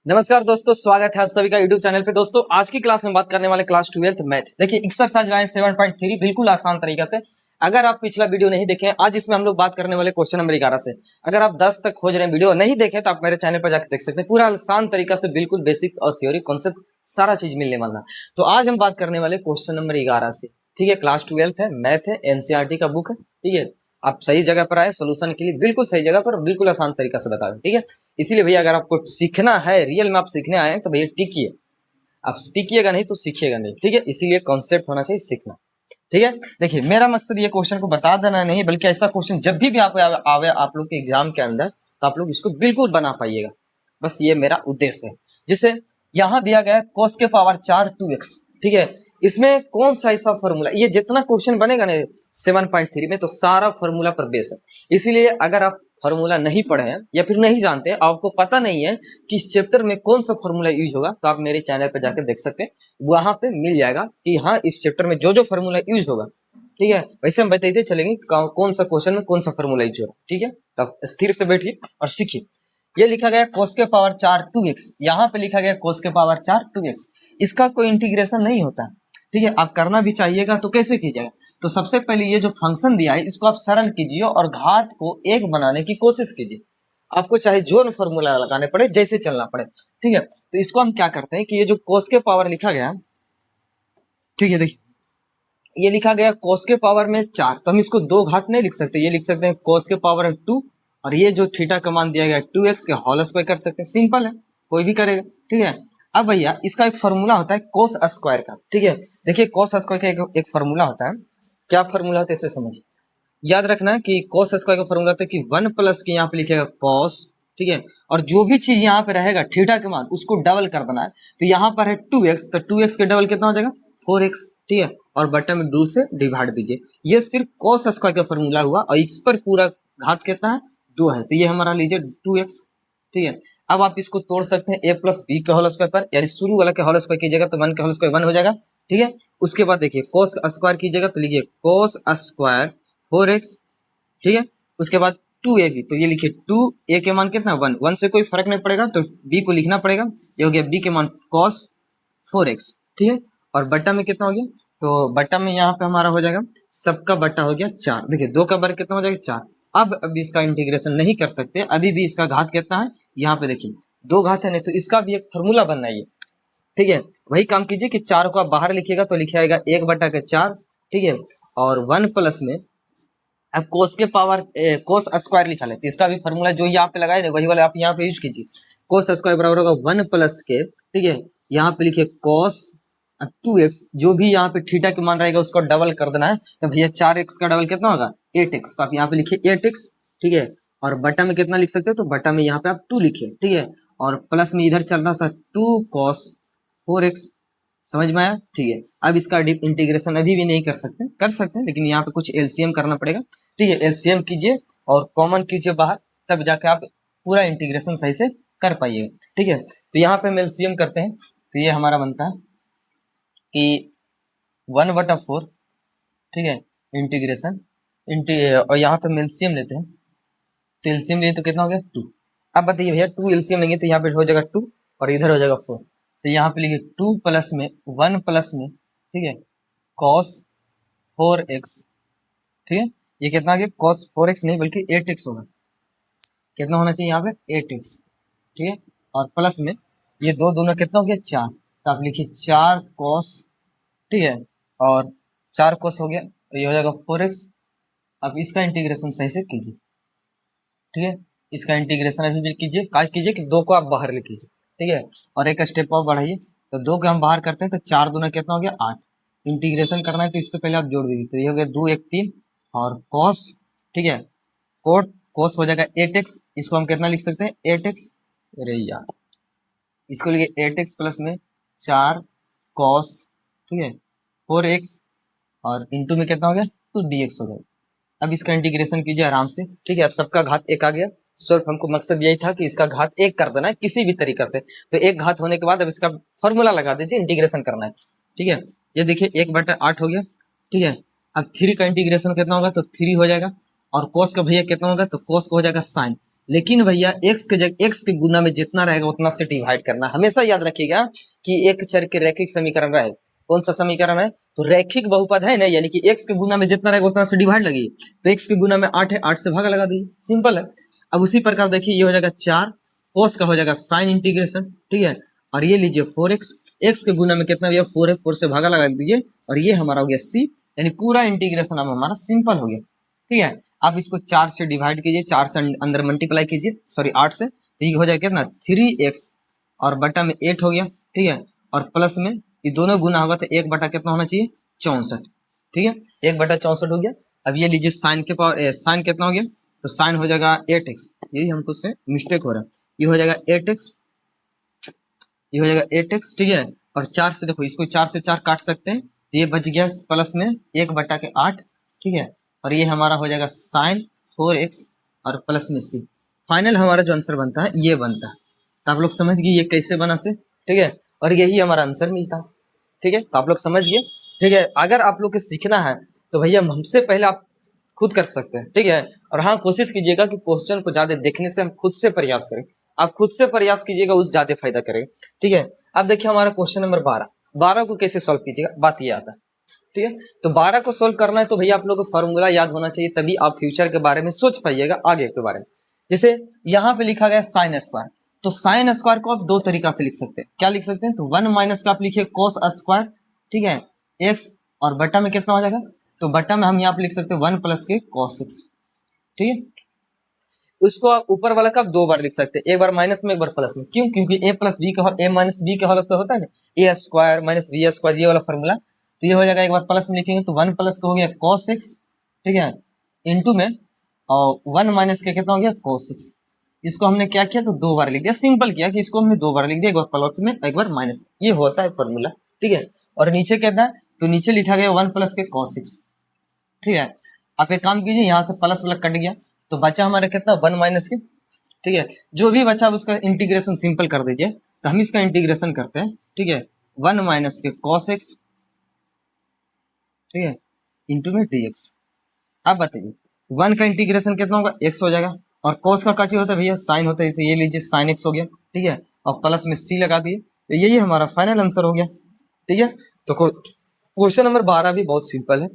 नमस्कार दोस्तों, स्वागत है आप सभी का यूट्यूब चैनल पे। दोस्तों आज की क्लास में बात करने वाले क्लास 12th मैथ। देखिए एक्सरसाइज लाइन 7.3 बिल्कुल आसान तरीका से। अगर आप पिछला वीडियो नहीं देखे, आज इसमें हम लोग बात करने वाले क्वेश्चन नंबर 11 से। अगर आप 10 तक खोज रहे हैं, वीडियो नहीं देखे तो आप मेरे चैनल पर जाकर देख सकते हैं। पूरा आसान तरीका से बिल्कुल बेसिक और थ्योरी कॉन्सेप्ट सारा चीज मिलने वाला। तो आज हम बात करने वाले क्वेश्चन नंबर 11 से। ठीक है, क्लास 12th है, मैथ है, एनसीईआरटी का बुक है। ठीक है, आप सही जगह पर आए, सोल्यूशन के लिए बिल्कुल सही जगह पर, बिल्कुल आसान तरीका से बता रहे हैं। ठीक है, इसीलिए भैया अगर आपको सीखना है, रियल में आप सीखने आए हैं तो भैया टिकिए। आप टिकिएगा नहीं तो सीखिएगा नहीं। ठीक है, इसीलिए कॉन्सेप्ट होना चाहिए सीखना। ठीक है, देखिए मेरा मकसद ये क्वेश्चन को बता देना नहीं, बल्कि ऐसा क्वेश्चन जब भी आप आवे आप लोग के एग्जाम के अंदर, तो आप लोग इसको बिल्कुल बना पाइएगा। बस ये मेरा उद्देश्य है। जैसे यहाँ दिया गया है cos के पावर 4 2x। ठीक है, इसमें कौन सा ऐसा फॉर्मूला, ये जितना क्वेश्चन बनेगा ना 7.3 में, तो सारा फॉर्मूला पर बेस है। इसीलिए अगर आप फॉर्मूला नहीं पढ़े हैं या फिर नहीं जानते, आपको पता नहीं है कि इस चैप्टर में कौन सा फॉर्मूला यूज होगा, तो आप मेरे चैनल पर जाकर देख सकते हैं। वहां पे मिल जाएगा कि हाँ इस चैप्टर में जो जो फॉर्मूला यूज होगा। ठीक है, वैसे हम बताते चलेंगे कौन सा क्वेश्चन में कौन सा फॉर्मूला यूज होगा। ठीक है, तब स्थिर से बैठिए और सीखिए। ये लिखा गया cos के पावर 4 2x, यहाँ पे लिखा गया cos के पावर 4 2x। इसका कोई इंटीग्रेशन नहीं होता। ठीक है, आप करना भी चाहिएगा तो कैसे कीजिएगा, तो सबसे पहले ये जो फंक्शन दिया है इसको आप सरल कीजिए और घात को एक बनाने की कोशिश कीजिए। आपको चाहे जो फॉर्मूला लगाने पड़े, जैसे चलना पड़े। ठीक है, तो इसको हम क्या करते हैं कि ये जो cos के पावर लिखा गया, ठीक है, देखिए ये लिखा गया cos के पावर में 4, तो हम इसको दो घात नहीं लिख सकते, ये लिख सकते हैं cos के पावर 2, और ये जो थीटा का मान दिया गया 2x के होल स्क्वायर कर सकते हैं। सिंपल है, कोई भी करेगा। ठीक है, अब भैया इसका एक फॉर्मूला होता है cos स्क्वायर का। ठीक है, देखिए cos स्क्वायर का एक फॉर्मूला होता है। क्या फॉर्मूला होता है इसे समझिए। याद रखना कि cos स्क्वायर का फॉर्मूला होता है कि 1 प्लस के यहाँ पे लिखेगा cos। ठीक है, और जो भी चीज यहाँ पे रहेगा थीटा के मान उसको डबल कर देना है। तो यहाँ पर है 2x, तो 2x के डबल कितना हो जाएगा 4x। ठीक है, और बटे में 2 से डिवाइड दीजिए। ये सिर्फ cos स्क्वायर का फॉर्मूला हुआ, और इस पर पूरा घात कितना है 2 है, तो ये हमारा लीजिए 2x। ठीक है, अब आप इसको तोड़ सकते हैं a प्लस बी के होल स्क्वायर पर, यानी शुरू वाला के होल स्क्वायर कीजिएगा तो 1 के होल स्क्वायर 1 हो जाएगा। ठीक है, उसके बाद देखिए cos स्क्वायर कीजिएगा तो लीजिए cos स्क्वायर 4x। ठीक है, उसके बाद 2ab, तो ये लिखिए 2a के मान कितना 1, 1 से कोई फर्क नहीं पड़ेगा तो b को लिखना पड़ेगा। ये हो गया b के मान cos 4x। ठीक है, और बट्टा में कितना हो गया, तो बट्टा में यहाँ पे हमारा हो जाएगा, सबका बट्टा हो गया 4। देखिए 2 का वर्ग कितना हो जाएगा 4। अब इसका इंटीग्रेशन नहीं कर सकते, अभी भी इसका घात कितना है, यहाँ पे देखिए 2 घात है नहीं, तो इसका भी एक फॉर्मूला बनना है। ठीक है, वही काम कीजिए कि 4 को आप बाहर लिखिएगा तो लिखा आएगा 1/4। ठीक है, और 1 प्लस में अब कोस के पावर कोस स्क्वायर लिखा लेते, इसका भी फॉर्मूला जो यहाँ पे लगाए वही वाला आप यहाँ पे यूज कीजिए। कोस स्क्वायर बराबर होगा 1 प्लस के, ठीक है, यहाँ पे लिखिए कोस 2x, जो भी यहाँ पे थीटा के मान रहेगा उसको डबल कर देना है। तो भैया 4x का डबल कितना होगा 8x, तो आप यहाँ पे लिखिए 8x। ठीक है, और बटा में कितना लिख सकते हो, तो बटा में यहाँ पे आप 2 लिखिए। ठीक है, और प्लस में इधर चल रहा था 2 cos 4x। समझ में आया। ठीक है, अब इसका इंटीग्रेशन अभी भी नहीं कर सकते हैं, लेकिन यहाँ पे कुछ एलसीएम करना पड़ेगा। ठीक है, एलसीएम कीजिए और कॉमन कीजिए बाहर, तब जाके आप पूरा इंटीग्रेशन सही से कर पाइएगा। ठीक है, तो यहाँ पे हम एलसीएम करते हैं, तो ये हमारा बनता है कि 1/4। ठीक है, इंटीग्रेशन और यहाँ पे हम एलसीएम लेते हैं, तो एलसीएम लिए तो कितना हो गया 2। अब बताइए भैया 2 एलसीएम लेंगे तो यहाँ पे हो जाएगा 2 और इधर हो जाएगा 4, तो यहाँ पे लिखिए 2 प्लस में 1 प्लस में, ठीक है, cos 4x। ठीक है, ये कितना आ गया cos 4x नहीं बल्कि 8x होगा। कितना होना चाहिए यहाँ पे 8x। ठीक है, और प्लस में ये दो दोनों कितना हो गया 4, तो आप लिखिए 4 cos। ठीक है, और 4 cos हो गया तो ये हो जाएगा 4x। अब इसका इंटीग्रेशन सही से कीजिए। ठीक है, इसका इंटीग्रेशन अभी भी कीजिए, काज कीजिए कि 2 को आप बाहर ले कीजिए। ठीक है, और एक स्टेप और बढ़ाइए, तो 2 को हम बाहर करते हैं तो 4 दूना कितना हो गया 8। इंटीग्रेशन करना है तो इससे पहले आप जोड़ दीजिए, तो ये हो गया 2 1 3 और cos। ठीक है, कोट cos हो जाएगा 8x, इसको हम कितना लिख सकते हैं 8x। अरे यार, इसको लिखिए 8x प्लस में 4 cos, ठीक है, 4x, और इंटू में कितना हो गया 2dx हो गया। अब इसका इंटीग्रेशन कीजिए आराम से। ठीक है, अब सबका घात 1 आ गया। सिर्फ हमको मकसद यही था कि इसका घात 1 कर देना है किसी भी तरीका से। तो 1 घात होने के बाद अब इसका फॉर्मूला लगा दीजिए, इंटीग्रेशन करना है। ठीक है, ये देखिए 1/8 हो गया। ठीक है, अब 3 का इंटीग्रेशन कितना होगा, तो 3 हो जाएगा, और cos का भैया कितना होगा, तो cos को हो जाएगा साइन। लेकिन भैया एक्स के जगह एक्स के गुना में जितना रहेगा उतना से डिवाइड करना। हमेशा याद रखिएगा कि एक चर के रैखिक समीकरण रहे, कौन सा समीकरण है, तो रैखिक बहुपद है ना, यानी कि एक्स के गुना में जितना रहेगा उतना से डिवाइड लगी, तो एक्स के गुना में 8 है, 8 से भागा लगा दी, सिंपल है। अब उसी प्रकार देखिए ये हो जाएगा 4, कोस का हो जाएगा साइन इंटीग्रेशन, ठीक है, और ये लीजिए 4x, एक्स के गुना में कितना भैया 4 है, 4 से भागा लगा दीजिए, और ये हमारा हो गया c, यानी पूरा इंटीग्रेशन अब हमारा सिंपल हो गया, ठीक है। आप इसको 4 से डिवाइड कीजिए, 4 से अंदर मल्टीप्लाई कीजिए, सॉरी 8 से, तो ये हो जाएगा कितना 3x और बटा में 8 हो गया, ठीक है, और प्लस में ये दोनों गुना होगा तो 1 बटा कितना होना चाहिए 64, ठीक है, 1 बटा 64 हो गया। अब ये लीजिए साइन के पावर साइन कितना हो गया, तो साइन हो जाएगा 8x, यही हमको से मिस्टेक हो रहा है, ये हो जाएगा 8x, ये हो जाएगा 8x, ठीक है, और 4 से देखो इसको 4 से 4 काट सकते हैं, तो ये बच गया प्लस में 1 बटा के 8, ठीक है, और ये हमारा हो जाएगा साइन 4x और प्लस में c। फाइनल हमारा जो आंसर बनता है ये बनता है, तो आप लोग समझ गए ये कैसे बना से, ठीक है, और यही हमारा आंसर मिलता है, ठीक है, तो आप लोग समझ गए, ठीक है। अगर आप लोग को सीखना है तो भैया हमसे पहले आप खुद कर सकते हैं, ठीक है, और हाँ कोशिश कीजिएगा कि क्वेश्चन को ज्यादा देखने से हम खुद से प्रयास करें, आप खुद से प्रयास कीजिएगा उस ज्यादा फायदा करेगा, ठीक है। अब देखिए हमारा क्वेश्चन नंबर 12 को कैसे सॉल्व कीजिएगा, बात ये आता है, ठीक है, तो 12 को सोल्व करना है तो भैया आप लोगों को फॉर्मूला याद होना चाहिए, तभी आप फ्यूचर के बारे में सोच पाइएगा, आगे के बारे में। जैसे यहाँ पे लिखा गया साइन स्क्वायर, तो साइन स्क्वायर को आप दो तरीका से लिख सकते हैं, क्या लिख सकते हैं, तो 1 माइनस का आप लिखिए कोस स्क्वायर, ठीक है, एक्स, और बटा में कितना हो जाएगा, तो बटा में हम यहाँ पे लिख सकते हैं 1 प्लस के कॉस एक्स, ठीक है। उसको आप ऊपर वाला का दो बार लिख सकते हैं, एक बार माइनस में एक बार प्लस में, क्यों, क्योंकि ए प्लस बी का ए माइनस बी के होल तो होता है ना, ए स्क्वायर माइनस बी स्क्वायर, ये वाला फॉर्मूला, तो ये हो जाएगा एक बार प्लस में लिखेंगे तो 1 प्लस का हो गया कॉस एक्स, ठीक है, इंटू में, और 1 माइनस का कितना हो गया कॉस एक्स। इसको हमने क्या किया, तो दो बार लिख दिया, सिंपल किया कि इसको हमने दो बार लिख दिया, एक बार प्लस में एक बार माइनस में, ये होता है फॉर्मूला, ठीक है। और नीचे कहता है, तो नीचे लिखा गया 1 प्लस के कॉस एक्स, ठीक है। आप एक काम कीजिए, यहाँ से प्लस प्लस कट गया, तो बचा हमारा कितना 1 माइनस के, ठीक है, जो भी बचा उसका इंटीग्रेशन सिंपल कर दीजिए, तो हम इसका इंटीग्रेशन करते हैं, ठीक है, 1 माइनस के कॉस एक्स, ठीक है, इंटू में dx। अब बताइए 1 का इंटीग्रेशन कितना होगा, x हो जाएगा, और cos का क्या होता है भैया साइन होता है, तो ये लीजिए साइन x हो गया, ठीक है, और प्लस में c लगा दिए, तो यही हमारा फाइनल आंसर हो गया, ठीक है। तो क्वेश्चन नंबर 12 भी बहुत सिंपल है,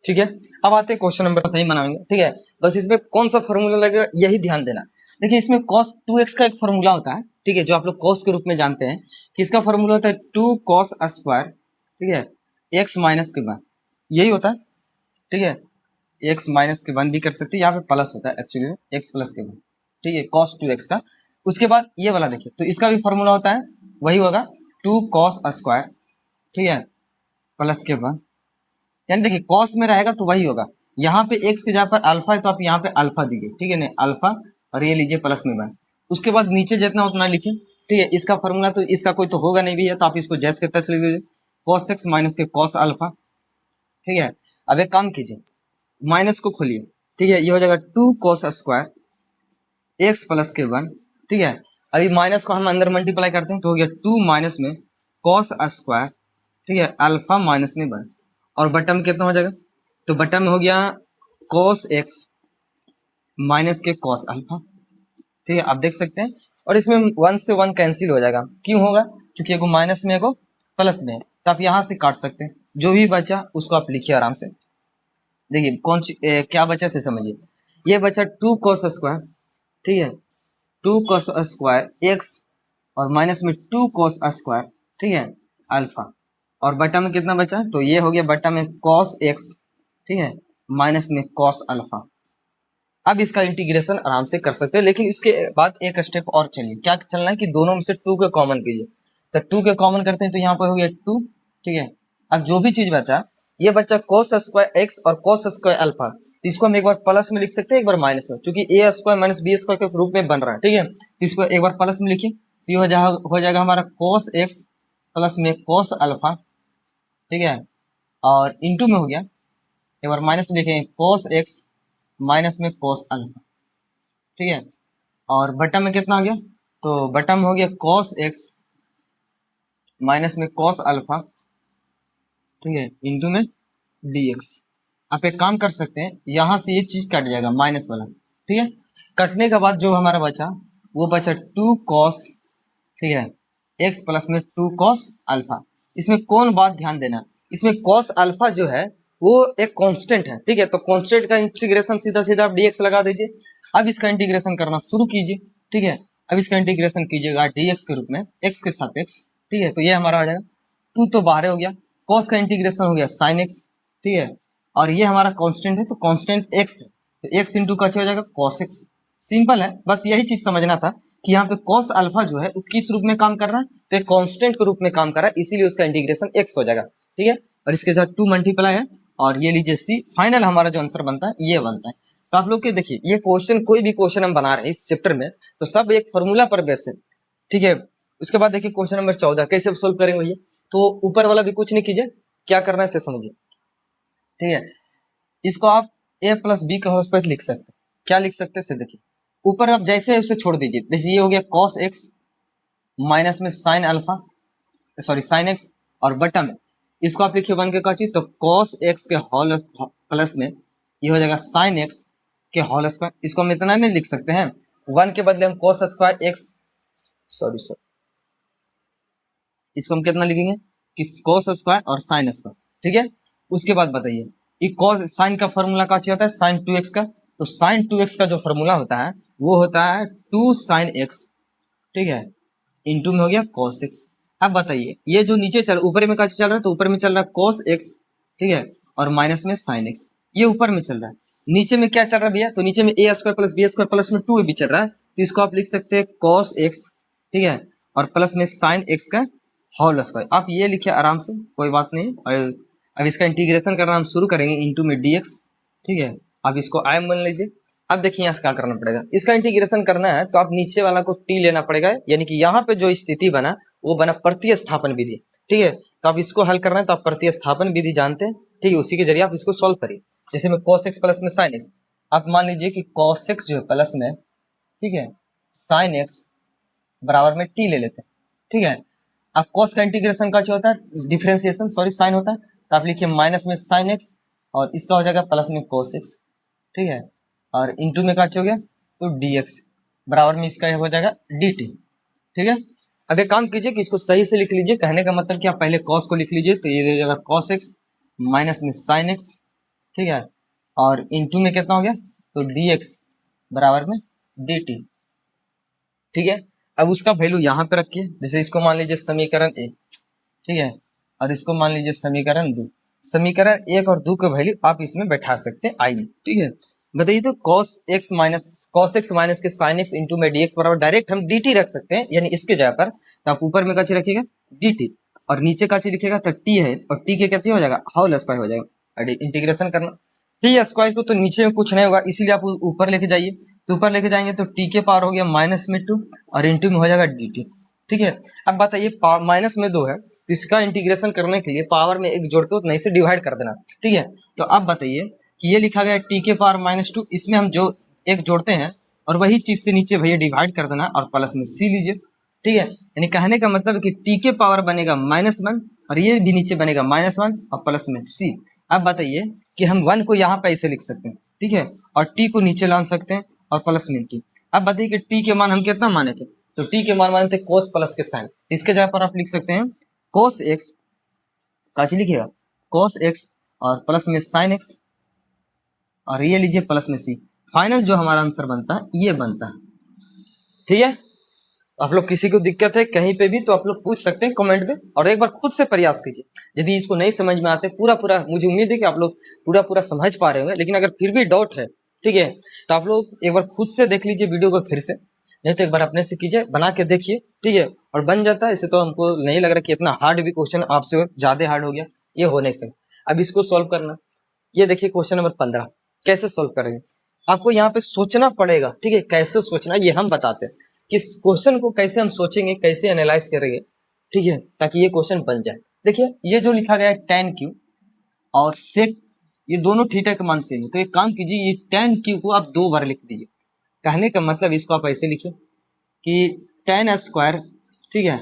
ठीक है। अब आते हैं क्वेश्चन नंबर, सही बनाएंगे, ठीक है, बस इसमें कौन सा फॉर्मूला लगेगा यही ध्यान देना। देखिए इसमें cos 2x का एक फॉर्मूला होता है, ठीक है, जो आप लोग cos के रूप में जानते हैं, कि इसका फॉर्मूला होता है 2 cos स्क्वायर, ठीक है, x माइनस के 1, यही होता है, ठीक है, x माइनस के 1 भी कर सकते हैं, यहाँ पे प्लस होता है एक्चुअली में x प्लस के 1, ठीक है, cos 2x का। उसके बाद ये वाला देखिए, तो इसका भी फॉर्मूला होता है, वही होगा 2 cos स्क्वायर, ठीक है, प्लस के 1, यानी देखिए कॉस में रहेगा तो वही होगा, यहाँ पे एक्स के जगह पर अल्फा है तो आप यहाँ पे अल्फा दीजिए, ठीक है, नहीं अल्फा, और ये लीजिए प्लस में 1, उसके बाद नीचे जितना उतना लिखिए, ठीक है, इसका फॉर्मूला तो इसका कोई तो होगा नहीं भी है, तो आप इसको जैस के तैस लिख दीजिए, कॉस एक्स माइनस के कॉस अल्फा, ठीक है। अब एक काम कीजिए, माइनस को खोलिए, ठीक है, ये हो जाएगा 2 cos स्क्वायर एक्स प्लस के 1, ठीक है, अभी माइनस को हम अंदर मल्टीप्लाई करते हैं तो हो गया 2 माइनस में cos स्क्वायर, ठीक है, अल्फा माइनस में 1, और बटा में कितना हो जाएगा, तो बटा में हो गया cos x माइनस के cos अल्फा, ठीक है, आप देख सकते हैं, और इसमें 1 से 1 कैंसिल हो जाएगा, क्यों होगा, क्योंकि एगो माइनस में एगो प्लस में है, तो आप यहाँ से काट सकते हैं, जो भी बचा उसको आप लिखिए आराम से। देखिए क्या बचा से समझिए, ये बचा 2 cos स्क्वायर, ठीक है, 2 cos स्क्वायर एक्स, और माइनस में 2 cos स्क्वायर, ठीक है, अल्फा, और बटा में कितना बचा, तो ये हो गया बटा में cos x, ठीक है, माइनस में cos अल्फा। अब इसका इंटीग्रेशन आराम से कर सकते हैं, लेकिन इसके बाद एक स्टेप और चलिए, क्या चलना है कि दोनों में से 2 के कॉमन कीजिए, तो 2 के कॉमन करते हैं तो यहाँ पर हो गया 2, ठीक है। अब जो भी चीज बचा, ये बच्चा cos स्क्वायर एक्स और cos स्क्वायर अल्फा, इसको हम एक बार प्लस में लिख सकते हैं, एक बार माइनस में, क्योंकि ए स्क्वायर माइनस बी स्क्वायर के रूप में बन रहा है, ठीक है, तो इसको एक बार प्लस में लिखिए, तो ये हो जाएगा हमारा cos एक्स प्लस में cos अल्फा, ठीक है, और इंटू में हो गया, एक बार माइनस में लिखेंगे cos एक्स माइनस में cos अल्फा, ठीक है, और बटा में कितना आ गया, तो बटा में हो गया cos एक्स माइनस में cos अल्फा, ठीक है, इंटू में dx। आप एक काम कर सकते हैं, यहाँ से ये चीज कट जाएगा माइनस वाला, ठीक है, कटने के बाद जो हमारा बचा वो बचा 2 cos, ठीक है, x प्लस में 2 cos अल्फा। इसमें कौन बात ध्यान देना, इसमें cos अल्फा जो है वो एक कांस्टेंट है, ठीक है। तो कांस्टेंट का इंटीग्रेशन सीधा सीधा आप dx लगा दीजिए। अब इसका इंटीग्रेशन करना शुरू कीजिए, ठीक है। अब इसका इंटीग्रेशन कीजिएगा dx के रूप में x के सापेक्ष, ठीक है। तो ये हमारा आ जाएगा 2 तो बाहर हो गया, cos का इंटीग्रेशन हो गया sin x, ठीक है। और ये हमारा कांस्टेंट है तो कांस्टेंट x है, तो x इंटू का हो जाएगा cos x। सिंपल है, बस यही चीज समझना था कि यहाँ पे cos अल्फा जो है वो किस रूप में काम कर रहा है, तो एक कांस्टेंट के रूप में काम कर रहा है, इसीलिए उसका इंटीग्रेशन x हो जाएगा, ठीक है। और इसके साथ 2 मल्टीप्लाई है और ये लीजिए c। फाइनल हमारा जो आंसर बनता है ये बनता है। तो आप लोग के देखिए ये क्वेश्चन, कोई भी क्वेश्चन हम बना रहे हैं इस चैप्टर में तो सब एक फॉर्मूला पर बेस है, ठीक है। उसके बाद देखिए क्वेश्चन नंबर 14 कैसे सोल्व करेंगे ये, तो ऊपर वाला भी कुछ नहीं कीजिए, क्या करना है इसे समझिए, ठीक है। इसको आप a प्लस बी का होल स्क्वायर लिख सकते हैं। क्या लिख सकते हैं देखिए, ऊपर आप जैसे उसे छोड़ दीजिए, जैसे ये हो गया cos x माइनस में sin alpha, sorry sin x, और बटा में इसको आप लिखिए 1 के का चीज, तो cos x के होल प्लस में ये हो जाएगा sin x के होल स्क्वायर। इसको हम इतना नहीं लिख सकते हैं, 1 के बदले हम cos स्क्वायर x, सॉरी इसको हम कितना लिखेंगे कि cos स्क्वायर और sin स्क्वायर, ठीक है। उसके बाद बताइए ये cos sin का फॉर्मूला का होता है sin 2x का, तो sin 2x का जो फॉर्मूला होता है वो होता है 2 sin x, ठीक है, इंटू में हो गया cos x। अब बताइए ये जो नीचे चल ऊपर में का चल रहा है, तो ऊपर में चल रहा है cos x, ठीक है, और माइनस में sin x, ये ऊपर में चल रहा है। नीचे में क्या चल रहा है भैया, तो नीचे में a square plus B square plus में 2 भी चल रहा है, तो इसको आप लिख सकते हैं cos x, ठीक है, और प्लस में sin x का होल स्क्वायर। आप ये लिखिए आराम से, कोई बात नहीं। और अब इसका इंटीग्रेशन करना हम शुरू करेंगे इंटू में dx, ठीक है। अब इसको आई मान लीजिए। अब देखिए यहाँ से क्या करना पड़ेगा, इसका इंटीग्रेशन करना है तो आप नीचे वाला को t लेना पड़ेगा, यानी कि यहाँ पे जो स्थिति बना वो बना प्रतिस्थापन विधि, ठीक है। तो आप इसको हल करना है तो आप प्रतिस्थापन विधि जानते हैं, ठीक है, उसी के जरिए आप इसको सॉल्व करिए। जैसे में cos x प्लस में sin x, आप मान लीजिए कि cos x जो है प्लस में, ठीक है, sin x बराबर में t ले लेते हैं, ठीक है। अब cos का इंटीग्रेशन का जो होता है डिफरेंशिएशन, सॉरी साइन होता है, तो आप लिखिए माइनस में sin x और इसका हो जाएगा प्लस में cos x, ठीक है, और इंटू में का हो गया तो dx बराबर में इसका हो जाएगा dt, ठीक है। अब एक काम कीजिए कि इसको सही से लिख लीजिए, कहने का मतलब कि आप पहले cos को लिख लीजिए, तो ये हो जाएगा cos x माइनस में sin x, ठीक है, और इंटू में कितना हो गया तो dx बराबर में dt, ठीक है। अब उसका वैल्यू यहाँ पे रखिए, जैसे इसको मान लीजिए समीकरण 1, ठीक है, और इसको मान लीजिए समीकरण 2। समीकरण 1 और 2 का वैल्यू आप इसमें बैठा सकते हैं आई में, ठीक है। बताइए तो cos x माइनस के sin x इंटू में dx बराबर डायरेक्ट हम dt रख सकते हैं, यानी इसके जगह पर, तो आप ऊपर में का चीज रखिएगा dt और नीचे का चीज लिखिएगा तो t है, और t के कितने हो जाएगा होल स्क्वायर हो जाएगा। इंटीग्रेशन करना t स्क्वायर को, तो नीचे में कुछ नहीं होगा इसीलिए आप ऊपर लेके जाइए, तो ऊपर लेके जाएंगे तो t के पावर हो गया माइनस में 2 और इंटू में हो जाएगा dt, ठीक है। अब बताइए माइनस में 2 है तो इसका इंटीग्रेशन करने के लिए पावर में एक जोड़ के उतना से डिवाइड कर देना, ठीक है। तो अब बताइए कि ये लिखा गया t के पावर -2, इसमें हम जो एक जोड़ते हैं और वही चीज से नीचे भैया डिवाइड कर देना और प्लस में c लीजिए, ठीक है। यानी कहने का मतलब कि t के पावर बनेगा -1 और ये भी नीचे बनेगा -1 और प्लस में c। अब बताइए कि हम 1 को यहाँ पे ऐसे लिख सकते हैं, ठीक है, और t को नीचे ला सकते हैं और प्लस में t। अब बताइए कि t के मान हम कितना माने थे, तो t के मान माने थे cos प्लस के साइन, इसके जगह पर आप लिख सकते हैं cos x का लिखिएगा cos x और प्लस में sin x और ये लीजिए प्लस में c। फाइनल जो हमारा आंसर बनता है ये बनता है, ठीक है। आप लोग किसी को दिक्कत है कहीं पे भी तो आप लोग पूछ सकते हैं कमेंट में, और एक बार खुद से प्रयास कीजिए। यदि इसको नहीं समझ में आते पूरा मुझे उम्मीद है कि आप लोग पूरा समझ पा रहे होंगे, लेकिन अगर फिर भी डाउट है, ठीक है, तो आप लोग एक बार खुद से देख लीजिए वीडियो को फिर से, नहीं तो एक बार अपने से कीजिए, बना के देखिए, ठीक है, और बन जाता है। इसे तो हमको नहीं लग रहा कि इतना हार्ड भी क्वेश्चन आपसे ज्यादा हार्ड हो गया, ये हो नहीं सकता। अब इसको सॉल्व करना, ये देखिए क्वेश्चन नंबर 15 कैसे सॉल्व करेंगे। आपको यहाँ पे सोचना पड़ेगा, ठीक है, कैसे सोचना ये हम बताते हैं कि इस क्वेश्चन को कैसे हम सोचेंगे, कैसे एनालाइज करेंगे, ठीक है, ताकि ये क्वेश्चन बन जाए। देखिए ये जो लिखा गया है tan क्यू और sec, ये दोनों थीटा के मान सेम है, तो एक काम कीजिए ये tan क्यू को आप 2 बार लिख दीजिए। कहने का मतलब इसको आप ऐसे लिखिए कि tan स्क्वायर, ठीक है,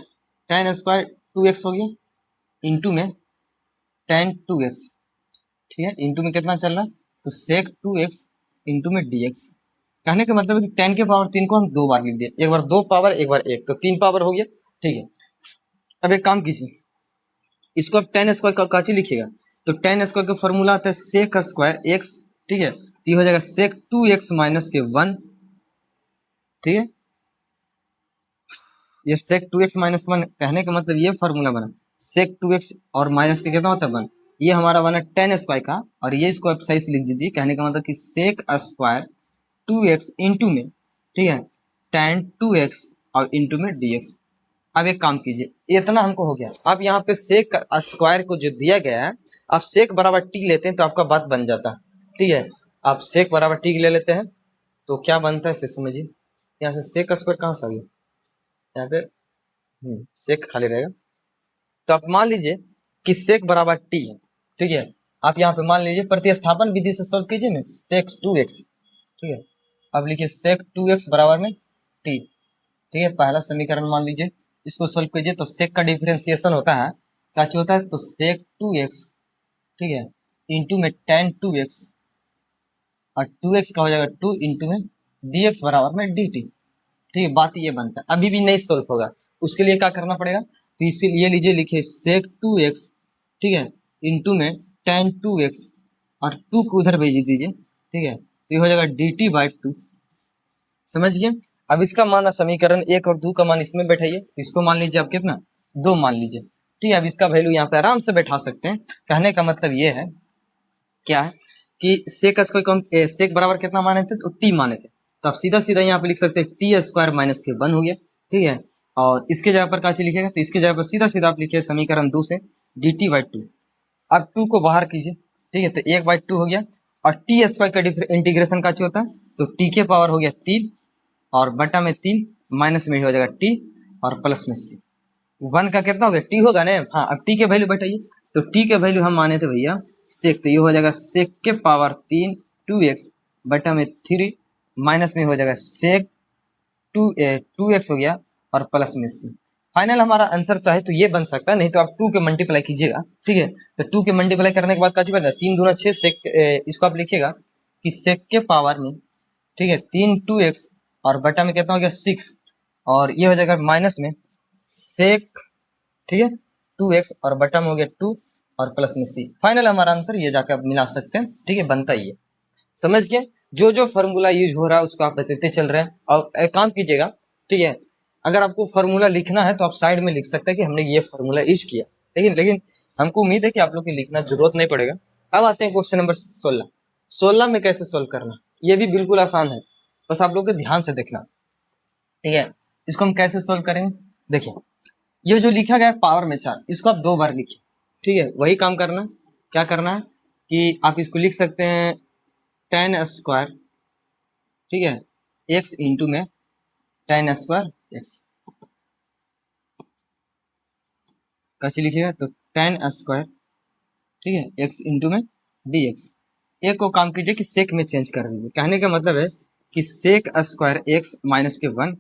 tan स्क्वायर 2x हो गया इंटू में tan 2x, ठीक है, इंटू में कितना चल रहा है तो sec 2x इंटू में dx, कहने का मतलब है कि 10 के पावर 3 को हम 2 बार लिख दिए, एक बार 2 पावर, एक बार 1, तो 3 पावर हो गया। ठीक है, अब एक काम कीजिए, इसको अब 10 स्क्वायर का काची लिखिएगा, तो 10 स्क्वायर का फॉर्मूला आता है सेक स्क्वायर एक्स। ठीक है, तो ये हो जाएगा सेक 2x माइनस के 1। ठीक है, ये सेक 2x माइनस 1, कहने का मतलब ये फॉर्मूला बना, सेक 2x और माइनस का कितना होता है 1, ये हमारा बना 10 स्क्वायर का, और ये इसको आप सही से लिख दीजिए, कहने का मतलब कि सेक स्क्वायर 2x इंटू में, ठीक है, tan 2x और इंटू में dx। अब एक काम कीजिए, इतना हमको हो गया, अब यहाँ पे सेक स्क्वायर को जो दिया गया है, आप सेक बराबर टी लेते हैं तो आपका बात बन जाता है। ठीक है, आप सेक बराबर टी ले लेते हैं तो क्या बनता है इसे समझिए, यहाँ से सेक स्क्वायर कहाँ से आ गया, यहाँ पे सेक खाली रहेगा, तो आप मान लीजिए कि सेक बराबर टी है। ठीक है, आप यहाँ पे मान लीजिए प्रतिस्थापन विधि से सोल्व कीजिए ना, सेक 2x। ठीक है, अब लिखिए सेक 2x बराबर में टी। ठीक है, पहला समीकरण मान लीजिए, इसको सोल्व कीजिए तो सेक का डिफरेंशिएशन होता है, क्या चीज होता है, तो सेक 2x, ठीक है, इंटू में tan 2x, और 2x का हो जाएगा 2 इंटू में dx बराबर में dt। ठीक है, बात ये बनता है, अभी भी नहीं सोल्व होगा, उसके लिए क्या करना पड़ेगा, तो इसीलिए लीजिए, लिखिए सेक 2x, ठीक है, इंटू में tan 2x, और 2 को उधर भेज दीजिए। ठीक है, तो ये हो जाएगा dt बाई 2। समझ गए, अब इसका मान समीकरण 1 और 2 का मान इसमें बैठाइए, इसको मान लीजिए आप कितना 2 मान लीजिए। ठीक है, अब इसका वैल्यू यहाँ पे आराम से बैठा सकते हैं, कहने का मतलब ये है क्या है कि सेक स्क्वायर को हम सेक बराबर कितना माने थे, तो टी माने थे, तो आप सीधा सीधा यहाँ पे लिख सकते हैं टी स्क्वायर माइनस के 1 हो गया। ठीक है, और इसके जगह पर क्या चीज लिखेगा, तो इसके जगह पर सीधा सीधा आप लिखिए समीकरण 2 से डी टी बाई 2। अब 2 को बाहर कीजिए, ठीक है, तो 1/2 हो गया, और टी स्क्वायर का इंटीग्रेशन का होता है, तो टी के पावर हो गया 3, और बटा में 3, माइनस में हो जाएगा टी, और प्लस में सी। 1 का कितना हो गया, टी होगा ना, हाँ, अब टी के वैल्यू बैठाइए, तो टी के वैल्यू हम माने थे भैया सेक, तो ये हो जाएगा सेक के पावर 3 2x बटा में 3, माइनस में हो जाएगा सेक 2x हो गया, और प्लस में सी। फाइनल हमारा आंसर चाहे तो ये बन सकता है, नहीं तो आप 2 के मल्टीप्लाई कीजिएगा। ठीक है, तो 2 के मल्टीप्लाई करने के बाद क्या बन 3 दूना 6 सेक, इसको आप लिखिएगा कि सेक के पावर में, ठीक है, 3 2x, और बटा में कितना हो गया 6, और ये हो जाएगा माइनस में सेक, ठीक है, 2x, और बटा में हो गया 2, और प्लस में सी। फाइनल हमारा आंसर ये जाकर आप मिला सकते हैं। ठीक है, बनता ही है। समझ गए, जो जो फॉर्मूला यूज हो रहा है उसको आप बताते चल रहे हैं, और एक काम कीजिएगा, ठीक है, अगर आपको फॉर्मूला लिखना है तो आप साइड में लिख सकते हैं कि हमने ये फॉर्मूला यूज किया, लेकिन लेकिन हमको उम्मीद है कि आप लोग की लिखना जरूरत नहीं पड़ेगा। अब आते हैं क्वेश्चन नंबर 16। 16 में कैसे सोल्व करना, ये भी बिल्कुल आसान है, बस आप लोग को ध्यान से देखना। ठीक है, इसको हम कैसे सोल्व करेंगे, देखिए, ये जो लिखा गया है पावर में 4, इसको आप 2 बार लिखिए। ठीक है, वही काम करना, क्या करना है कि आप इसको लिख सकते हैं tan स्क्वायर, ठीक है, x इंटू में tan स्क्वायर एक्स, कैसे लिखिएगा, तो tan स्क्वायर, ठीक है, x इंटू में dx। एक को काम कीजिए कि सेक में चेंज कर दीजिए, कहने का मतलब है कि सेक स्क्वायर x माइनस के 1,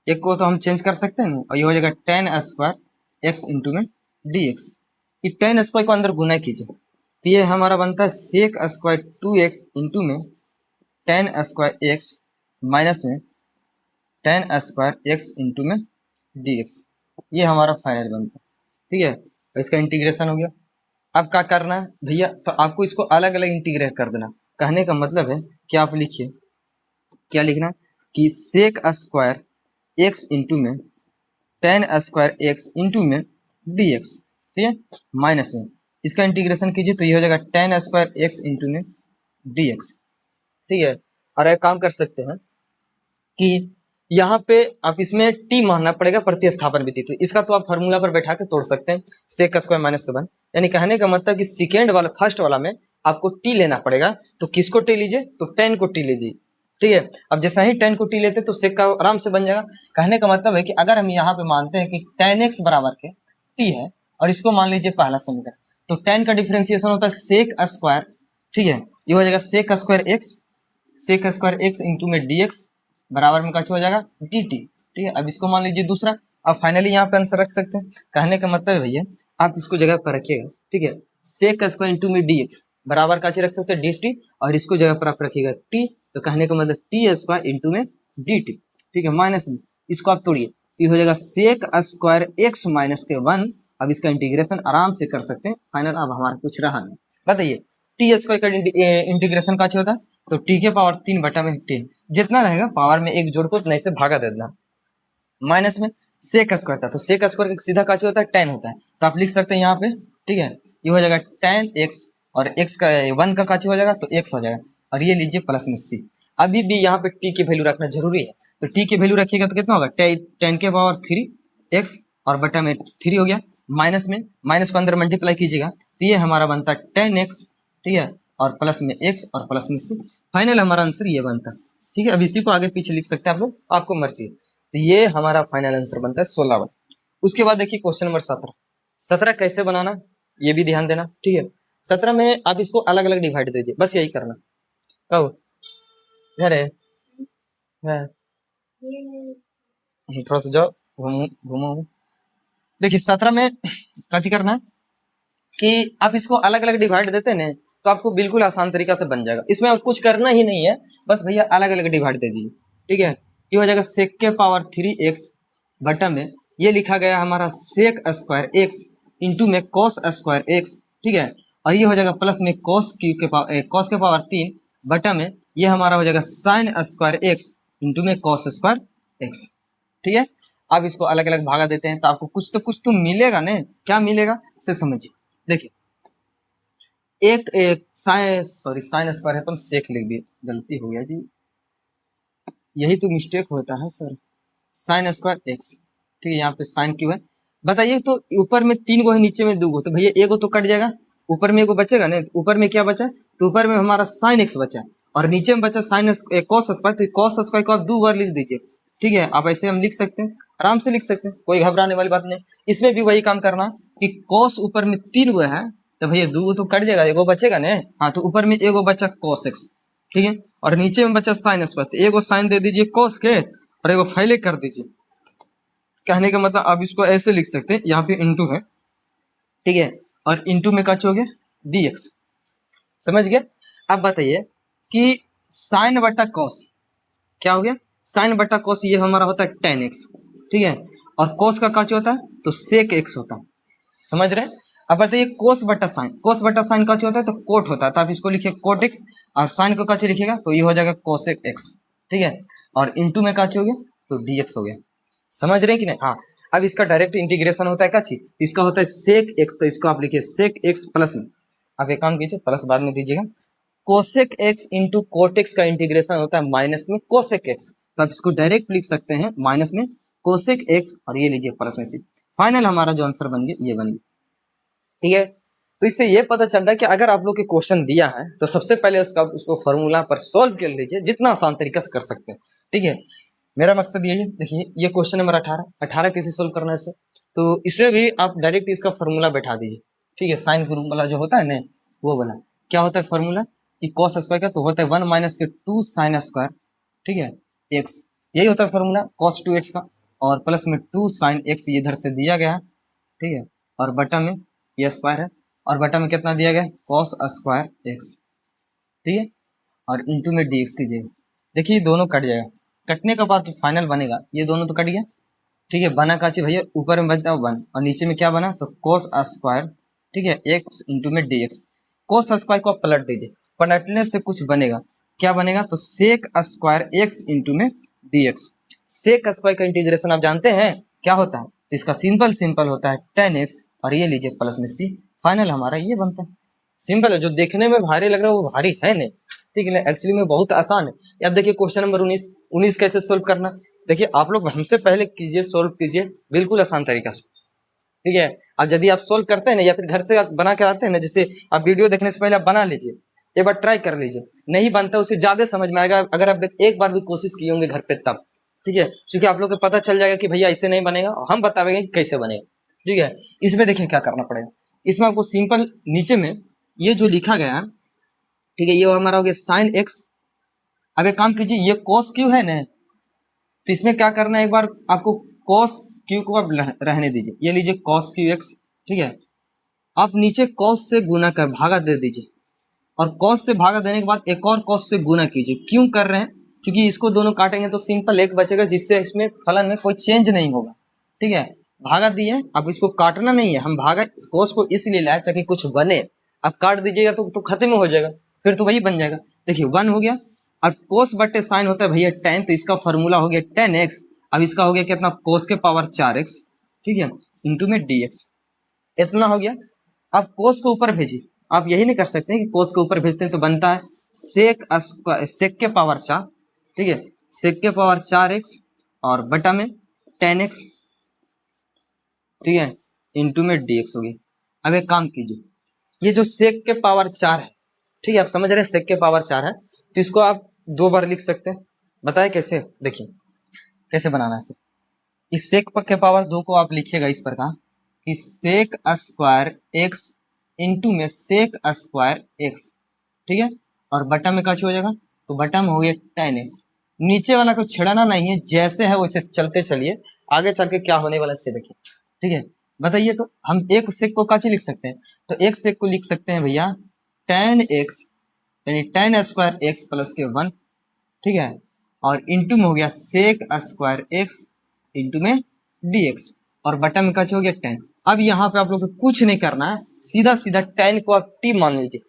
एक को तो हम चेंज कर सकते हैं ना, और ये हो जाएगा tan स्क्वायर x इंटू में dx। ये tan स्क्वायर को अंदर गुना कीजिए, तो ये हमारा बनता है सेक स्क्वायर 2x इंटू में tan स्क्वायर x माइनस में tan स्क्वायर x इंटू में dx। ये हमारा फाइनल बनता है। ठीक है, तो इसका इंटीग्रेशन हो गया। अब क्या करना है भैया, तो आपको इसको अलग अलग इंटीग्रेट कर देना, कहने का मतलब है कि आप लिखिए, क्या लिखना है कि सेक स्क्वायर x इंटू में tan स्क्वायर x इंटू में dx। ठीक है, माइनस में इसका इंटीग्रेशन कीजिए, तो ये हो जाएगा tan स्क्वायर x इंटू में dx। ठीक है, और एक काम कर सकते हैं कि यहाँ पे आप इसमें t मानना पड़ेगा प्रतिस्थापन विधि, तो इसका तो आप फार्मूला पर बैठा के तोड़ सकते हैं, सेक स्क्वायर माइनस के 1, यानी कहने का मतलब कि सेकेंड वाला फर्स्ट वाला में आपको t लेना पड़ेगा, तो किसको t लीजिए, तो tan को t लीजिए। ठीक है, अब जैसा ही tan को t लेते तो सेक का आराम से बन जाएगा। कहने का मतलब है कि अगर हम यहाँ पे मानते हैं कि tan x बराबर के t है, और इसको मान लीजिए पहला समीकरण, तो tan का डिफरेंशिएशन होता है सेक स्क्वायर, ठीक है, ये हो जाएगा sec square x, sec square x into में dx बराबर में क्या हो जाएगा dt। ठीक है, अब इसको मान लीजिए दूसरा, अब फाइनली यहाँ पे आंसर रख सकते हैं। कहने का मतलब है भैया, आप इसको जगह पर रखिएगा, ठीक है, सेक स्क्वायर इंटू में dx बराबर का रख सकते हैं dt, और इसको जगह पर आप रखिएगा t, तो कहने का मतलब टी स्क्वायर इंटू में डी टी, ठीक है, माइनस में इसको आप तोड़िए तो ये हो जाएगा सेक स्क्वायर एक्स माइनस के 1। अब इसका इंटीग्रेशन आराम से कर सकते हैं। फाइनल अब हमारा कुछ रहा नहीं। बताइए टी स्क्वायर का इंटीग्रेशन का होता है तो टी के पावर 3 बटा में 10 जितना रहेगा पावर में एक जोड़ को नहीं से भागा दे देना, माइनस में सेक स्क्वायर था तो सेक स्क्वायर का सीधा काची होता है 10 होता है, तो आप लिख सकते हैं यहाँ पे, ठीक है, ये हो जाएगा 10x और x का 1 का काची हो जाएगा तो x हो जाएगा और ये लीजिए प्लस में c। अभी भी यहाँ पे t की वैल्यू रखना जरूरी है, तो t की वैल्यू रखिएगा तो कितना होगा 10 के पावर 3 x और बटा में 3 हो गया, माइनस में माइनस को अंदर मल्टीप्लाई कीजिएगा तो ये हमारा बनता है 10x, ठीक है, और प्लस में x और प्लस में c। फाइनल हमारा आंसर ये बनता है, ठीक है। अब इसी को आगे पीछे लिख सकते हैं आप लोग, आपको मर्जी। तो ये हमारा फाइनल आंसर बनता है 16। उसके बाद देखिए क्वेश्चन नंबर 17 कैसे बनाना ये भी ध्यान देना, ठीक है। 17 में आप इसको अलग अलग डिवाइड दीजिए, बस यही करना। कहो अरे थोड़ा सा जाओ घूमो। देखिए 17 में क्या करना है कि आप इसको अलग अलग डिवाइड देते हैं तो आपको बिल्कुल आसान तरीका से बन जाएगा। इसमें कुछ करना ही नहीं है, बस भैया अलग अलग डिवाइड दे दीजिए, ठीक है। ये हो जाएगा सेक के पावर 3x बटा में ये लिखा गया हमारा सेक स्क्वायर x इंटू में कॉस स्क्वायर x, ठीक है, और ये हो जाएगा प्लस में कॉस के पावर 3 बटा में ये हमारा हो जाएगा साइन स्क्वायर x इंटू में कॉस स्क्वायर x, ठीक है। अब इसको अलग अलग भागा देते हैं तो आपको कुछ तो मिलेगा ना, क्या मिलेगा से समझिए। देखिए एक साइन स्क्वायर है तो हम सेक लिख दिए, गलती हो गया जी, यही तो मिस्टेक होता है सर। साइन स्क्वायर एक्स, ठीक है, यहाँ पे साइन क्यों है बताइए। तो ऊपर में 3 गो है नीचे में 2 गो, तो भैया एगो तो कट जाएगा, ऊपर में एगो बचेगा ना। ऊपर में क्या बचा तो ऊपर में हमारा साइन एक्स बचा और नीचे में बचा साइन कॉस स्क्वायर, तो कॉस स्क्वायर को आप 2 बार लिख दीजिए, ठीक है। आप ऐसे हम लिख सकते हैं, आराम से लिख सकते हैं, कोई घबराने वाली बात नहीं। इसमें भी वही काम करना कि कॉस ऊपर में 3 गो है तो भैया 2 गो तो कट जाएगा, एगो बचेगा ना। हाँ तो ऊपर में एगो बचा कॉस एक्स, ठीक है, और नीचे में बचा साइन स्क्वायर, तो एगो साइन दे दीजिए कॉस के और एगो फाइले कर दीजिए। कहने का मतलब आप इसको ऐसे लिख सकते हैं, यहाँ पे इंटू है, ठीक है, और इंटू में क्या हो गया dx, समझ गया। अब बताइए कि साइन बटा कॉस क्या हो गया, साइन बटा कॉस ये हमारा होता है 10x, ठीक है, और कॉस का क्या होता है तो सेक x होता है, समझ रहे हैं। अब बताइए कोस बटा साइन का होता है तो कोट होता है, तो आप इसको लिखिए कोट एक्स और साइन को क्या लिखिएगा तो ये हो जाएगा कोसेक एक्स, ठीक है, और इंटू में क्या हो गया तो dx हो गया, समझ रहे हैं कि नहीं। हाँ अब इसका डायरेक्ट इंटीग्रेशन होता है क्या चीज, इसका होता है सेक एक्स, तो इसको आप लिखिए सेक एक्स प्लस में, आप एक काम कीजिए प्लस बाद में दीजिएगा, cosec x into cot x का इंटीग्रेशन होता है माइनस में कोसेक एक्स, तो आप इसको डायरेक्ट लिख सकते हैं माइनस में कोसेक एक्स और ये लीजिए प्लस में सी। फाइनल हमारा जो आंसर बन गया ये बन गया, ठीक है। तो इससे ये पता चलता है कि अगर आप लोग के क्वेश्चन दिया है तो सबसे पहले उसको फॉर्मूला पर सॉल्व कर लीजिए जितना आसान तरीके से कर सकते हैं, ठीक है। मेरा मकसद यही है, देखिए ये क्वेश्चन नंबर 18 कैसे सोल्व करना है इसे, तो इसमें भी आप डायरेक्ट इसका फॉर्मूला बैठा दीजिए, ठीक है। साइन फॉर्मूला जो होता है ना वो वाला क्या होता है फॉर्मूला कि कॉस स्क्वायर का तो होता है 1 माइनस के 2 साइन स्क्वायर, ठीक है, एक्स, यही होता है फॉर्मूला कॉस 2x का, और प्लस में 2 साइन एक्स ये इधर से दिया गया है, ठीक है, और बटा में ये स्क्वायर है और बटा में कितना दिया गया कॉस स्क्वायर एक्स, ठीक है, और इंटू में डी एक्स कीजिएगा। देखिए ये दोनों कट जाएगा, कटने के बाद जो फाइनल बनेगा ये दोनों तो कट गया, ठीक है। बना का चीज भैया ऊपर में बचता है 1 और नीचे में क्या बना तो कोस स्क्वायर, ठीक है, एक्स इंटू में डी एक्स। कोस स्क्वायर को आप पलट दीजिए, पलटने से कुछ बनेगा, क्या बनेगा तो सेक स्क्वायर एक्स इंटू में डी एक्स। सेक स्क्वायर का इंटीग्रेशन आप जानते हैं क्या होता है, तो इसका सिंपल होता है 10x और ये लीजिए प्लस में सी। फाइनल हमारा ये बनता है, सिंपल है, जो देखने में भारी लग रहा है वो भारी है नहीं, ठीक है, एक्चुअली में बहुत आसान है। अब देखिए क्वेश्चन नंबर 19 कैसे सोल्व करना, देखिए आप लोग हमसे पहले कीजिए, सोल्व कीजिए बिल्कुल आसान तरीका से, ठीक है। अब यदि आप सोल्व करते हैं ना या फिर घर से आप बना के आते हैं ना, जैसे आप वीडियो देखने से पहले आप बना लीजिए, एक बार ट्राई कर लीजिए, नहीं बनता उसे ज्यादा समझ में आएगा अगर आप एक बार भी कोशिश किए होंगे घर पे तब, ठीक है, क्योंकि आप लोग को पता चल जाएगा कि भैया ऐसे नहीं बनेगा, हम बताएंगे कैसे बनेगा, ठीक है। इसमें देखिए क्या करना पड़ेगा, इसमें आपको सिंपल नीचे में ये जो लिखा गया है, ठीक है, ये हमारा हो गया साइन एक्स। अब एक काम कीजिए ये कॉस क्यू है ना, तो इसमें क्या करना है एक बार आपको कॉस क्यू को आप रहने दीजिए, ये लीजिए कॉस क्यू एक्स, ठीक है, आप नीचे कॉस से गुना कर भागा दे दीजिए और कॉस से भागा देने के बाद एक और कॉस से गुना कीजिए। क्यों कर रहे हैं? क्योंकि इसको दोनों काटेंगे तो सिंपल एक बचेगा, जिससे इसमें फलन में कोई चेंज नहीं होगा। ठीक है, भागा दिए, अब इसको काटना नहीं है, हम भागा कोस को इसलिए लाए ताकि कुछ बने। अब काट दीजिएगा तो खत्म हो जाएगा, फिर तो वही बन जाएगा। देखिए 1 हो गया। अब कोस बटे साइन होता है भैया tan, तो इसका फॉर्मूला हो गया tan x। अब इसका हो गया कितना, कोस के पावर 4x, ठीक है, इंटू में dx, इतना हो गया। अब कोस को ऊपर भेजिए। आप यही नहीं कर सकते कि कोस को ऊपर भेजते हैं तो बनता है सेक के पावर 4, ठीक है, सेक के पावर 4x और बटा में tan x, ठीक है, इंटू में dx होगी। अब एक काम कीजिए, ये जो सेक के पावर 4 है, ठीक है, आप समझ रहे हैं सेक के पावर 4 है, तो इसको आप 2 बार लिख सकते हैं। बताए कैसे? देखिए कैसे बनाना है इसे। इस सेक के पावर 2 को आप लिखिएगा इस प्रकार कि सेक स्क्वायर एक्स इंटू में सेक स्क्वायर एक्स, ठीक है, और बटा में काच हो जाएगा, तो बटा में हो गया tan x। नीचे वाला को छेड़ना नहीं है, जैसे है वैसे चलते चलिए, आगे चल के क्या होने वाला है इससे देखिए। ठीक है, बताइए, तो हम एक सेक को काचे लिख सकते हैं, तो एक सेक को लिख सकते हैं भैया tan x, यानी tan स्क्वायर एक्स प्लस के 1, ठीक है, और इंटू में हो गया सेक स्क्वायर एक्स इंटू में dx, और बटा में काच हो गया tan। अब यहाँ पे आप लोग को कुछ नहीं करना है, सीधा सीधा tan को आप t मान लीजिए।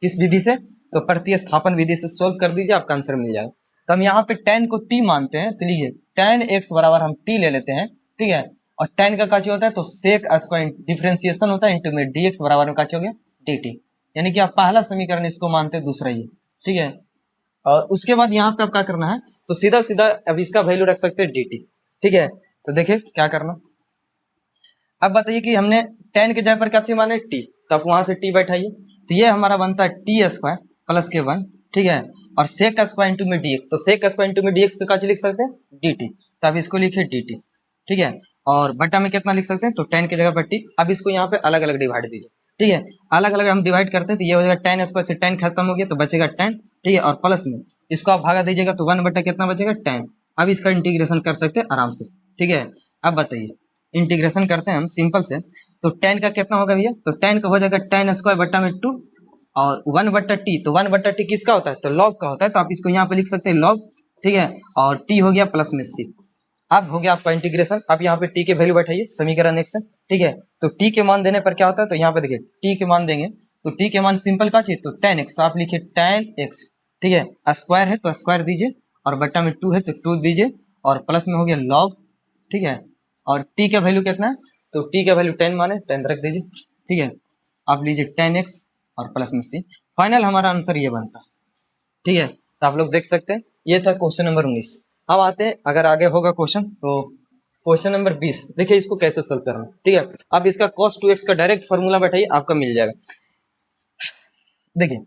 किस विधि से? तो प्रतिस्थापन विधि से सोल्व कर दीजिए, आपका आंसर मिल जाएगा। तो हम यहाँ पे tan को t मानते हैं, तो लीजिए tan x बराबर हम t ले लेते हैं, ठीक है, और tan का काची होता है तो सेक स्क्वायर डिफरेंशिएशन होता है इंटू में dx बराबर में काची हो गया dt, यानी कि आप पहला समीकरण इसको मानते हैं, दूसरा ये, ठीक है। और उसके बाद यहाँ पे आप क्या करना है, तो सीधा सीधा अब इसका वैल्यू रख सकते हैं dt, ठीक है। तो देखिए क्या करना, अब बताइए कि हमने tan के जगह पर क्या चीज माने t, तो आप वहां से t बैठाइए, तो ये हमारा बनता है टी स्क्वायर प्लस के 1, ठीक है, और सेक स्क्वायर इंटू में dx, तो सेक स्क्वायर इंटू में dx का क्या लिख सकते हैं dt, तो अब इसको लिखिए dt, ठीक है, और बटा में कितना लिख सकते हैं, तो tan की जगह पर t। अब इसको यहाँ पे अलग अलग डिवाइड दीजिए, ठीक है, अलग अलग हम डिवाइड करते हैं तो ये हो जाएगा tan स्क्वायर से tan खत्म हो गया तो बचेगा tan, ठीक है, और प्लस में इसको आप भागा दीजिएगा तो 1 बटा कितना बचेगा tan। अब इसका इंटीग्रेशन कर सकते हैं आराम से, ठीक है। अब बताइए इंटीग्रेशन करते हैं हम सिंपल से, तो tan का कितना होगा भैया, तो tan का हो जाएगा tan स्क्वायर बटा में 2 और 1 बटा टी, तो 1 बटा टी किसका होता है, तो लॉग का होता है, तो आप इसको यहाँ पे लिख सकते हैं लॉग, ठीक है, और टी हो गया प्लस में सी। अब हो गया आपका इंटीग्रेशन। अब यहाँ पे टी के वैल्यू बैठाइए समीकरण 1 से, ठीक है, तो टी के मान देने पर क्या होता है, तो यहाँ पे देखिए टी के मान देंगे, तो टी के मान सिंपल का चीज तो tan x, तो आप लिखिए tan x, ठीक है, स्क्वायर है तो स्क्वायर दीजिए, और बट्टा में 2 है तो 2 दीजिए, और प्लस में हो गया लॉग, ठीक है, और टी का वैल्यू कितना है, तो टी का वैल्यू 10 माने 10 रख दीजिए, ठीक है, आप लीजिए tan x और प्लस में सी। फाइनल हमारा आंसर ये बनता, ठीक है। तो आप लोग देख सकते हैं ये था क्वेश्चन नंबर 19। अब आते हैं, अगर आगे होगा क्वेश्चन तो क्वेश्चन नंबर 20, देखिए इसको कैसे सोल्व करना, ठीक है। अब इसका cos 2x का डायरेक्ट फॉर्मूला बैठाइए, आपका मिल जाएगा। देखिए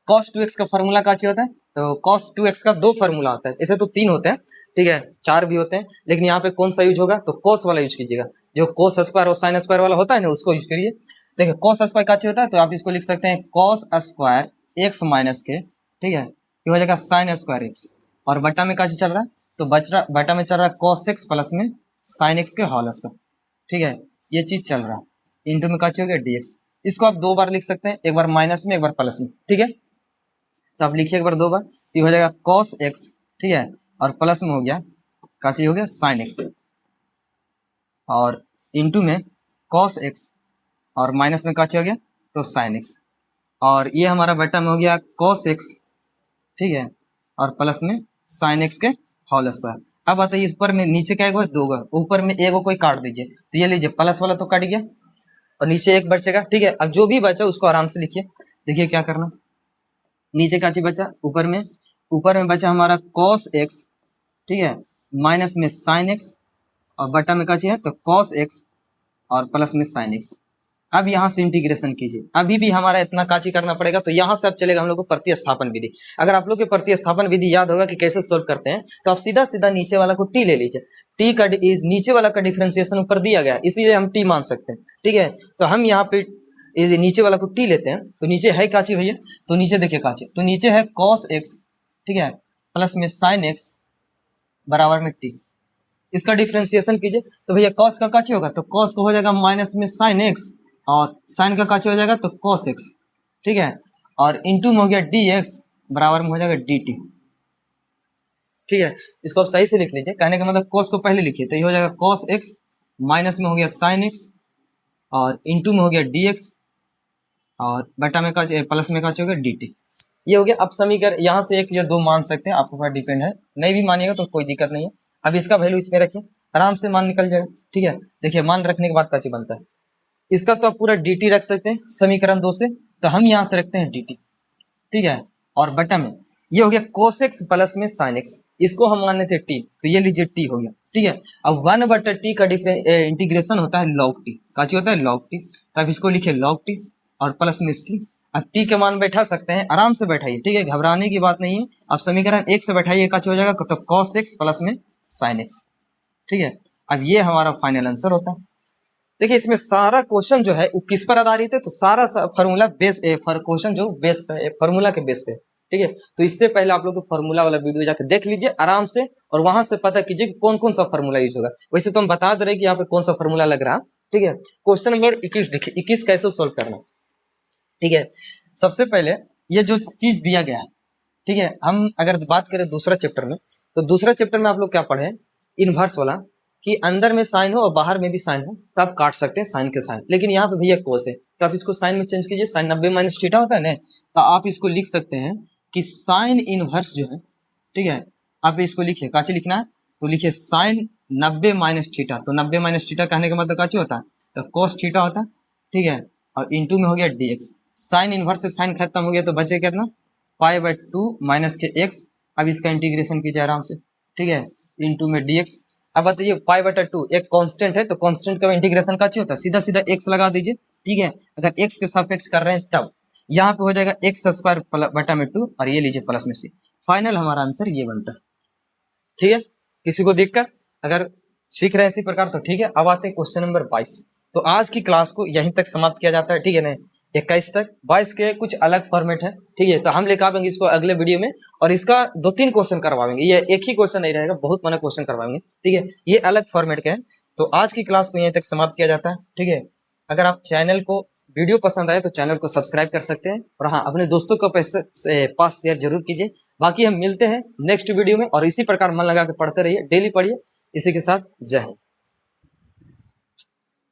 cos 2x का फॉर्मूला क्या होता है, तो cos 2x का 2 फॉर्मूला होता है, ऐसे तो 3 होते हैं, ठीक है, 4 भी होते हैं, लेकिन यहाँ पे कौन सा यूज होगा, तो cos वाला यूज कीजिएगा, जो cos स्क्वायर और sin स्क्वायर वाला होता है ना उसको यूज करिए। देखिए cos स्क्वायर क्या होता है, तो आप इसको लिख सकते हैं cos स्क्वायर x माइनस के, ठीक है, ये हो जाएगा sin स्क्वायर x, और बटा में क्या चल रहा है, तो बटा में चल रहा है cos x प्लस में sin x के होल स्क्वायर, ठीक है, ये चीज चल रहा है, इंटू में क्या हो गया dx। इसको आप 2 बार लिख सकते हैं, एक बार माइनस में एक बार प्लस में, ठीक है, तो आप लिखिए एक बार 2 बार, तो ये हो जाएगा cos x, ठीक है, और प्लस में हो गया क्या चीज हो गया sin x, और इंटू में cos x, और माइनस में क्या चीज हो गया, तो sin x, और ये हमारा बटा में हो गया cos x, ठीक है, और प्लस में sin x के होल स्क्वायर। अब बताइए ऊपर में नीचे क्या है, 2 ऊपर में एक कोई काट दीजिए, तो ये लीजिए प्लस वाला तो कट गया और नीचे एक बचेगा, ठीक है। अब जो भी बचा उसको आराम से लिखिए, देखिए क्या करना, नीचे क्या चीज बचा, ऊपर में बचा हमारा cos x, ठीक है, माइनस में sin x, और बटा में क्या चीज है, तो cos x और प्लस में sin x। अब यहाँ से इंटीग्रेशन कीजिए, अभी भी हमारा इतना काची करना पड़ेगा, तो यहाँ से अब चलेगा हम लोग को प्रतिस्थापन विधि। अगर आप लोग के प्रतिस्थापन विधि याद होगा कि कैसे सोल्व करते हैं, तो आप सीधा सीधा नीचे वाला को t ले लीजिए, t का नीचे वाला का डिफरेंशिएशन ऊपर दिया गया, इसीलिए हम t मान सकते हैं, ठीक है। तो हम यहाँ पे नीचे वाला को t लेते हैं, तो नीचे है काची भैया, तो नीचे देखिए काची, तो नीचे है cos x, ठीक है, प्लस में sin x बराबर में t, इसका डिफरेंशिएशन कीजिए, तो भैया cos का काची होगा, तो cos को हो जाएगा माइनस में sin x, और sin का काची हो जाएगा तो cos x, ठीक है, और इंटू में हो गया dx बराबर में हो जाएगा dt। ठीक है, इसको आप सही से लिख लीजिए, कहने का मतलब cos को पहले लिखिए तो ये हो जाएगा cos x, माइनस में हो गया sin x, और इंटू में हो गया dx, और बटा में का प्लस में का हो गया dt। ये हो गया। अब समीकरण यहाँ से एक या दो मान सकते हैं, आपके ऊपर डिपेंड है, नहीं भी मानिएगा तो कोई दिक्कत नहीं है। अब इसका वैल्यू इसमें रखिए, आराम से मान निकल जाएगा। ठीक है, देखिए मान रखने के बाद क्या चीज बनता है, इसका तो आप पूरा dt रख सकते हैं समीकरण 2 से, तो हम यहाँ से रखते हैं dt। ठीक है, और बटा में ये हो गया cos x प्लस में sin x, इसको हम माने थे t, तो ये लीजिए t हो गया। ठीक है, अब 1/t का इंटीग्रेशन होता है log t, का चीज होता है log t, तो अब इसको लिखिए log t और प्लस में c। अब t के मान बैठा सकते हैं, आराम से बैठाइए। ठीक है, घबराने की बात नहीं है। अब समीकरण 1 से बैठाइए, का हो जाएगा तो cos x प्लस में sin x। ठीक है, अब ये हमारा फाइनल आंसर होता है। देखिए इसमें सारा क्वेश्चन जो है वो किस पर आधारित है, तो सारा फार्मूला बेस क्वेश्चन जो बेस पे फार्मूला के बेस पे। ठीक है, तो इससे पहले आप लोग फार्मूला वाला वीडियो जाकर देख लीजिए आराम से, और वहां से पता कीजिए कि कौन कौन सा फार्मूला यूज होगा। वैसे तो हम बता दे रहे कि यहाँ पे कौन सा फार्मूला लग रहा है। ठीक है, क्वेश्चन नंबर 21 देखिए, 21 कैसे सोल्व करना। ठीक है, सबसे पहले ये जो चीज दिया गया है, ठीक है, हम अगर बात करें दूसरा चैप्टर में, तो दूसरा चैप्टर में आप लोग क्या पढ़े, इनवर्स वाला, कि अंदर में साइन हो और बाहर में भी साइन हो तो आप काट सकते हैं साइन के साइन। लेकिन यहाँ पे भैया कोस है तो आप इसको साइन में चेंज कीजिए, साइन 90 माइनस थीटा होता है ना, तो आप इसको लिख सकते हैं कि साइन इनवर्स जो है, ठीक है, आप इसको लिखिए, काची लिखना है तो लिखिए साइन 90 माइनस थीटा, तो 90 माइनस थीटा कहने का मतलब काची होता है, तो कोस थीटा होता है। ठीक है, और इंटू में हो गया dx, साइन इनवर्स से साइन खत्म हो गया तो बचे कितना, π/2 माइनस के x। अब इसका इंटीग्रेशन कीजिए आराम से। ठीक है, इंटू में dx। अब बताइए π/2 एक कांस्टेंट है, तो कांस्टेंट का इंटीग्रेशन का होता है, सीधा सीधा x लगा दीजिए। ठीक है, अगर x के सापेक्ष कर रहे हैं तब यहाँ पे हो जाएगा x² बटा में 2, और ये लीजिए प्लस में c। फाइनल हमारा आंसर ये बनता है। ठीक है, किसी को दिक्कत, अगर सीख रहे हैं इसी प्रकार तो ठीक है। अब आते हैं क्वेश्चन नंबर 22। तो आज की क्लास को यहीं तक समाप्त किया जाता है। ठीक है ना, 21 तक, 22 के कुछ अलग फॉर्मेट है। ठीक है, तो हम लेकर आएंगे इसको अगले वीडियो में, और इसका 2-3 क्वेश्चन करवाएंगे, ये एक ही क्वेश्चन नहीं रहेगा, बहुत बड़ा क्वेश्चन करवाएंगे। ठीक है, ये अलग फॉर्मेट के हैं। तो आज की क्लास को यहीं तक समाप्त किया जाता है। ठीक है, अगर आप चैनल को वीडियो पसंद आए तो चैनल को सब्सक्राइब कर सकते हैं, और हाँ अपने दोस्तों को पास शेयर जरूर कीजिए। बाकी हम मिलते हैं नेक्स्ट वीडियो में, और इसी प्रकार मन लगा के पढ़ते रहिए, डेली पढ़िए। इसी के साथ जय हिंद।